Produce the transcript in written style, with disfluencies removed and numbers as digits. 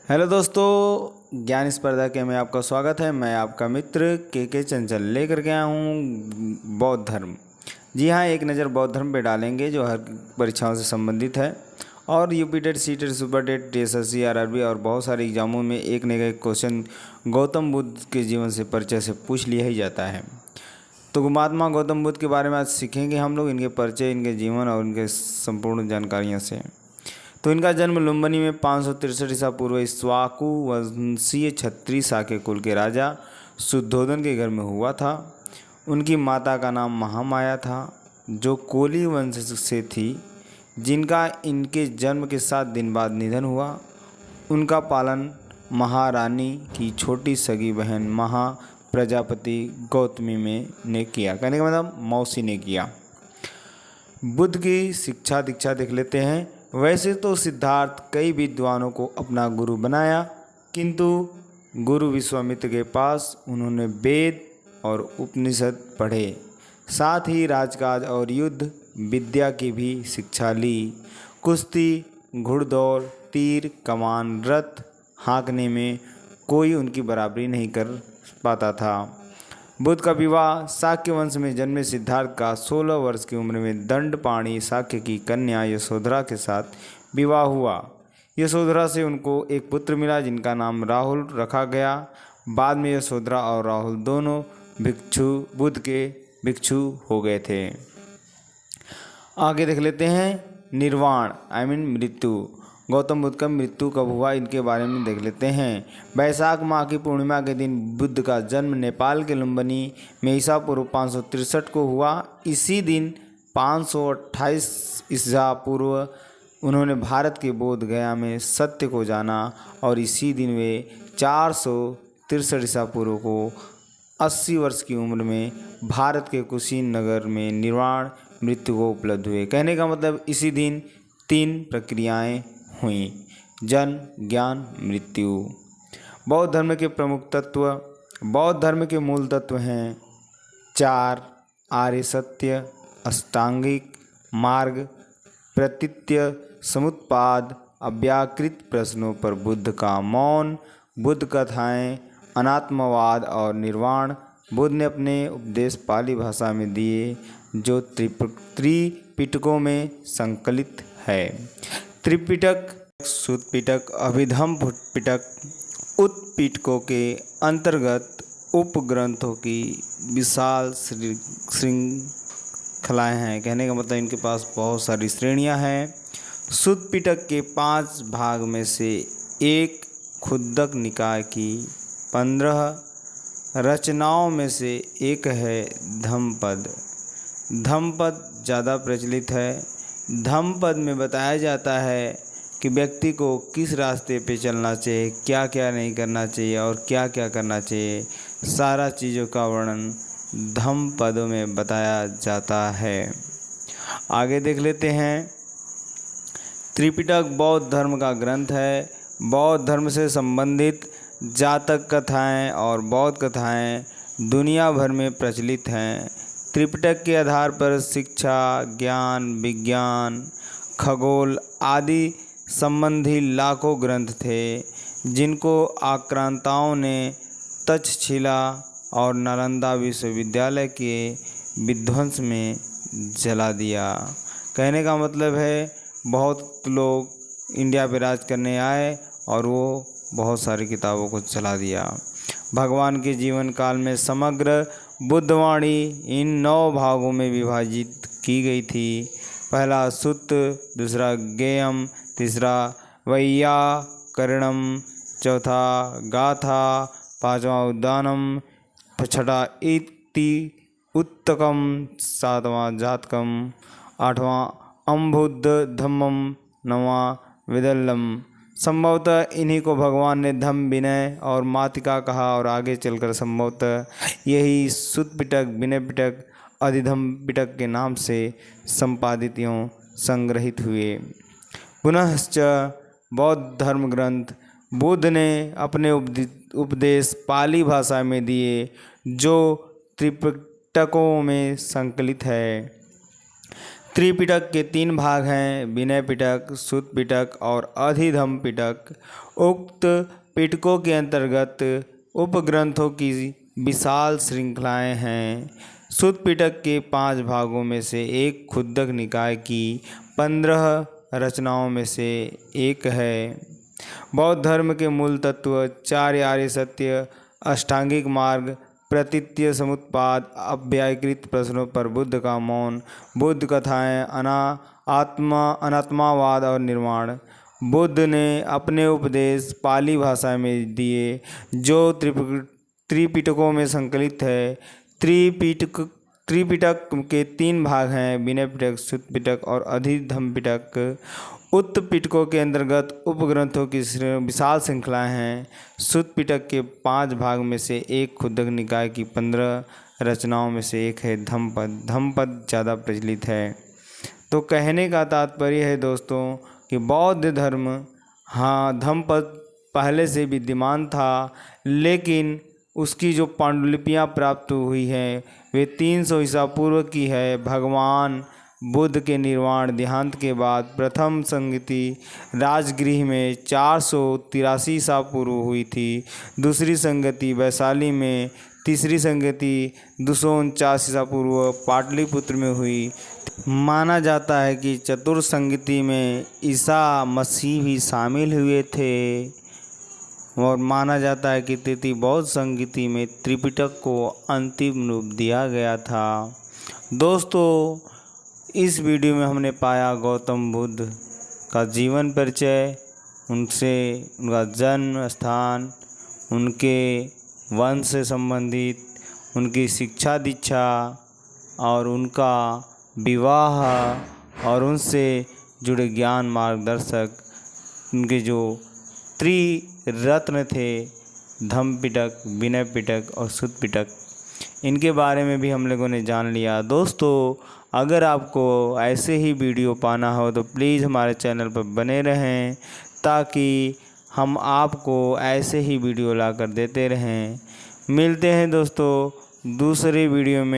Hello दोस्तों, ज्ञान स्पर्धा के में आपका स्वागत है। मैं आपका मित्र के चंचल लेकर के आया हूँ बौद्ध धर्म। जी हाँ, एक नज़र बौद्ध धर्म पे डालेंगे जो हर परीक्षाओं से संबंधित है और UP TET, C TET, super TET, SSC, RRB और बहुत सारे एग्जामों में एक न एक क्वेश्चन गौतम बुद्ध के जीवन से परिचय से पूछ लिया ही जाता है। तो महात्मा गौतम बुद्ध के बारे में आज सीखेंगे हम लोग, इनके परिचय, इनके जीवन और इनके संपूर्ण जानकारियों से। तो इनका जन्म लुम्बिनी में 563 ईसा पूर्व इक्ष्वाकु वंशीय क्षत्रिय शाक्य कुल के राजा शुद्धोधन के घर में हुआ था। उनकी माता का नाम महामाया था, जो कोली वंश से थी, जिनका इनके जन्म के 7 दिन बाद निधन हुआ। उनका पालन महारानी की छोटी सगी बहन महा प्रजापति गौतमी ने किया, कहने का मतलब मौसी ने किया। बुद्ध की शिक्षा दीक्षा देख लेते हैं। वैसे तो सिद्धार्थ कई विद्वानों को अपना गुरु बनाया, किंतु गुरु विश्वामित्र के पास उन्होंने वेद और उपनिषद पढ़े, साथ ही राजकाज और युद्ध विद्या की भी शिक्षा ली। कुश्ती, घुड़दौड़, तीर कमान, रथ हाँकने में कोई उनकी बराबरी नहीं कर पाता था। बुद्ध का विवाह शाक्य वंश में जन्मे सिद्धार्थ का 16 वर्ष की उम्र में दंडपाणि शाक्य की कन्या यशोधरा के साथ विवाह हुआ। यशोधरा से उनको एक पुत्र मिला जिनका नाम राहुल रखा गया। बाद में यशोधरा और राहुल दोनों बुद्ध के भिक्षु हो गए थे। आगे देख लेते हैं निर्वाण मृत्यु। गौतम बुद्ध का मृत्यु कब हुआ, इनके बारे में देख लेते हैं। वैशाख माह की पूर्णिमा के दिन बुद्ध का जन्म नेपाल के लुम्बिनी में ईसा पूर्व 563 को हुआ। इसी दिन 528 ईसा पूर्व उन्होंने भारत के बोध गया में सत्य को जाना और इसी दिन वे 463 ईसा पूर्व को 80 वर्ष की उम्र में भारत के कुशीनगर में निर्वाण मृत्यु को उपलब्ध हुए। कहने का मतलब इसी दिन 3 प्रक्रियाएं हुई: जन्म, ज्ञान, मृत्यु। बौद्ध धर्म के प्रमुख तत्व। बौद्ध धर्म के मूल तत्व हैं 4: आर्य सत्य, अष्टांगिक मार्ग, प्रतीत्य, समुत्पाद, अव्याकृत प्रश्नों पर बुद्ध का मौन, बुद्ध कथाएं, अनात्मवाद और निर्वाण। बुद्ध ने अपने उपदेश पाली भाषा में दिए, जो त्रिपिटकों में संकलित है। त्रिपिटक, सुत्पिटक, अभिधम्म पिटक उत्पिटकों के अंतर्गत उपग्रंथों की विशाल श्रृंखलाएँ हैं। कहने का मतलब इनके पास बहुत सारी श्रेणियां हैं। सुत्पिटक के 5 भाग में से एक खुद्दक निकाय की 15 रचनाओं में से एक है धम्मपद। धम्मपद ज़्यादा प्रचलित है। धम्मपद में बताया जाता है कि व्यक्ति को किस रास्ते पे चलना चाहिए, क्या क्या नहीं करना चाहिए और क्या क्या करना चाहिए, सारा चीज़ों का वर्णन धम्मपदों में बताया जाता है। आगे देख लेते हैं। त्रिपिटक बौद्ध धर्म का ग्रंथ है। बौद्ध धर्म से संबंधित जातक कथाएं और बौद्ध कथाएं दुनिया भर में प्रचलित हैं। त्रिपिटक के आधार पर शिक्षा, ज्ञान, विज्ञान, खगोल आदि संबंधी लाखों ग्रंथ थे, जिनको आक्रांताओं ने तक्षशिला और नालंदा विश्वविद्यालय के विध्वंस में जला दिया। कहने का मतलब है बहुत लोग इंडिया पे राज करने आए और वो बहुत सारी किताबों को जला दिया। भगवान के जीवन काल में समग्र बुद्धवाणी इन 9 भागों में विभाजित की गई थी। पहला सुत्त, दूसरा गेयम, तीसरा वैयाकरणम, चौथा गाथा, 5वां उद्दानम, 6वां इति उत्तकम, 7वां जातकम, 8वां अम्बुद्धम्मम, 9वां विदल्लम। संभवतः इन्हीं को भगवान ने धम्म, विनय और मातिका कहा और आगे चलकर संभवतः यही सुत्तपिटक, विनय पिटक, अधिधम्म पिटक के नाम से संपादित एवं संग्रहित हुए। पुनश्च बौद्ध धर्म ग्रंथ बुद्ध ने अपने उपदेश पाली भाषा में दिए, जो त्रिपिटकों में संकलित है। त्रिपिटक के 3 भाग हैं, विनय पिटक, सुत्त पिटक और अधिधम्म पिटक। उक्त पिटकों के अंतर्गत उपग्रंथों की विशाल श्रृंखलाएं हैं। सुत्त पिटक के 5 भागों में से एक खुद्दक निकाय की 15 रचनाओं में से एक है। बौद्ध धर्म के मूल तत्व 4 आर्य सत्य, अष्टांगिक मार्ग, प्रतीत्य समुत्पाद, अव्याकृत प्रश्नों पर बुद्ध का मौन, बुद्ध कथाएं, अनात्मावाद और निर्वाण। बुद्ध ने अपने उपदेश पाली भाषा में दिए जो त्रिपिटकों में संकलित है। त्रिपिटक के 3 भाग हैं, विनय पिटक, सुत्त पिटक और अधिधम्म पिटक। उक्त पिटकों के अंतर्गत उपग्रंथों की विशाल श्रृंखलाएं हैं। सुत्त पिटक के 5 भाग में से एक खुद्दक निकाय की 15 रचनाओं में से एक है धम्मपद। धम्मपद ज़्यादा प्रचलित है। तो कहने का तात्पर्य है दोस्तों कि बौद्ध धर्म, हाँ, धम्मपद पहले से विद्यमान था, लेकिन उसकी जो पांडुलिपियाँ प्राप्त हुई हैं वे 300 ईसा पूर्व की है। भगवान बुद्ध के निर्वाण देहांत के बाद प्रथम संगति राजगृह में 483 ईसा पूर्व हुई थी। दूसरी संगति वैशाली में, तीसरी संगति 249 ईसा पूर्व पाटलिपुत्र में हुई। माना जाता है कि चतुर्थ संगति में ईसा मसीह भी शामिल हुए थे और माना जाता है कि तृतीय बौद्ध संगति में त्रिपिटक को अंतिम रूप दिया गया था। दोस्तों, इस वीडियो में हमने पाया गौतम बुद्ध का जीवन परिचय, उनका जन्म स्थान, उनके वंश से संबंधित, उनकी शिक्षा दीक्षा और उनका विवाह और उनसे जुड़े ज्ञान मार्गदर्शक, उनके जो त्रिरत्न थे, धम्म पिटक, विनय पिटक और सुत्त पिटक, इनके बारे में भी हम लोगों ने जान लिया। दोस्तों, अगर आपको ऐसे ही वीडियो पाना हो तो प्लीज़ हमारे चैनल पर बने रहें ताकि हम आपको ऐसे ही वीडियो लाकर देते रहें। मिलते हैं दोस्तों दूसरे वीडियो में।